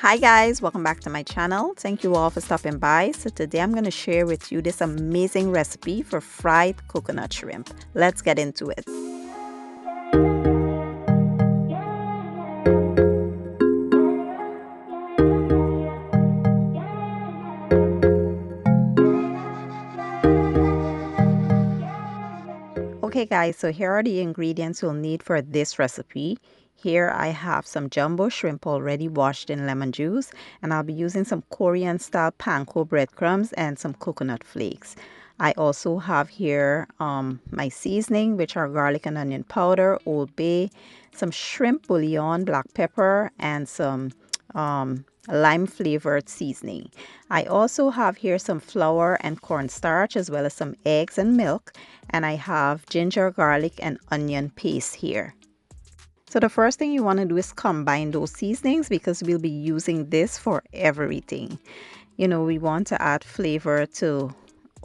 Hi guys, welcome back to my channel. Thank you all for stopping by. So today I'm going to share with you this amazing recipe for fried coconut shrimp. Let's get into it. Okay guys, so here are the ingredients you'll need for this recipe. Here I have some jumbo shrimp already washed in lemon juice, and I'll be using some Korean style panko breadcrumbs and some coconut flakes. I also have here my seasoning, which are garlic and onion powder, Old Bay, some shrimp bouillon, black pepper, and some lime flavored seasoning. I also have here some flour and cornstarch, as well as some eggs and milk, and I have ginger, garlic, and onion paste here. So the first thing you want to do is combine those seasonings, because we'll be using this for everything. You know, we want to add flavor to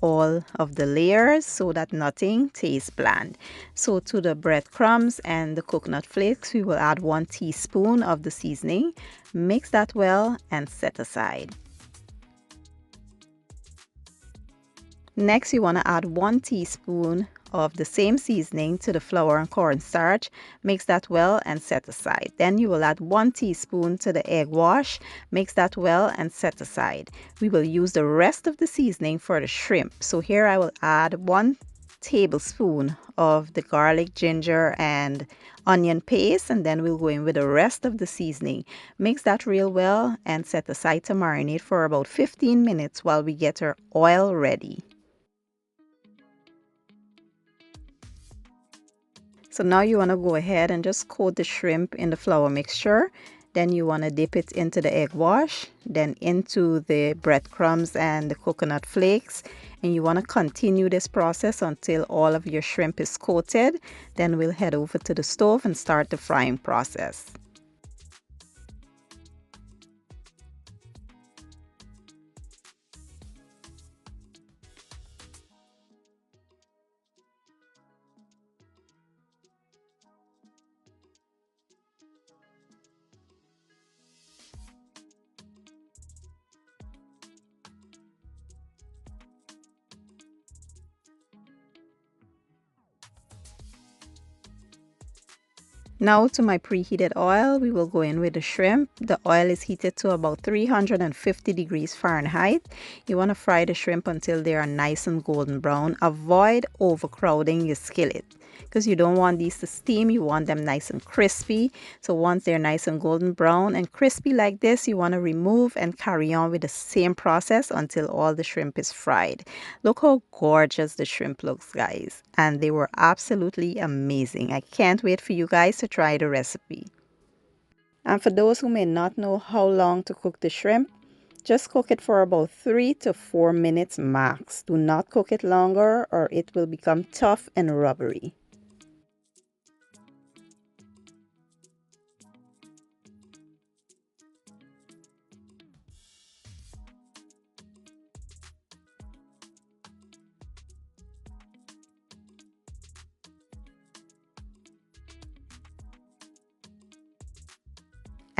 all of the layers so that nothing tastes bland. So to the breadcrumbs and the coconut flakes, we will add 1 teaspoon of the seasoning. Mix that well and set aside. Next, you want to add 1 teaspoon of the same seasoning to the flour and cornstarch. Mix that well and set aside. Then you will add 1 teaspoon to the egg wash. Mix that well and set aside. We will use the rest of the seasoning for the shrimp. So here I will add 1 tablespoon of the garlic, ginger, and onion paste, and then we'll go in with the rest of the seasoning. Mix that real well and set aside to marinate for about 15 minutes while we get our oil ready. So now you want to go ahead and just coat the shrimp in the flour mixture. Then you want to dip it into the egg wash, then into the breadcrumbs and the coconut flakes. And you want to continue this process until all of your shrimp is coated. Then we'll head over to the stove and start the frying process. Now to my preheated oil, we will go in with the shrimp. The oil is heated to about 350 degrees Fahrenheit. You want to fry the shrimp until they are nice and golden brown. Avoid overcrowding your skillet, because you don't want these to steam. You want them nice and crispy. So once they're nice and golden brown and crispy like this, you want to remove and carry on with the same process until all the shrimp is fried. Look how gorgeous the shrimp looks, guys, and they were absolutely amazing. I can't wait for you guys to try the recipe. And for those who may not know how long to cook the shrimp, just cook it for about 3 to 4 minutes max. Do not cook it longer or it will become tough and rubbery.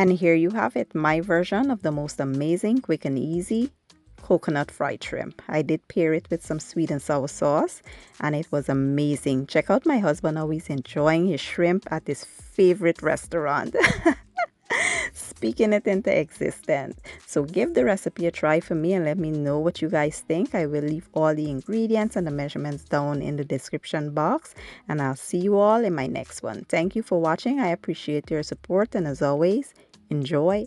And here you have it, my version of the most amazing, quick and easy coconut fried shrimp. I did pair it with some sweet and sour sauce, and it was amazing. Check out my husband, how he's enjoying his shrimp at his favorite restaurant. Speaking it into existence. So give the recipe a try for me and let me know what you guys think. I will leave all the ingredients and the measurements down in the description box, and I'll see you all in my next one. Thank you for watching. I appreciate your support, and as always, enjoy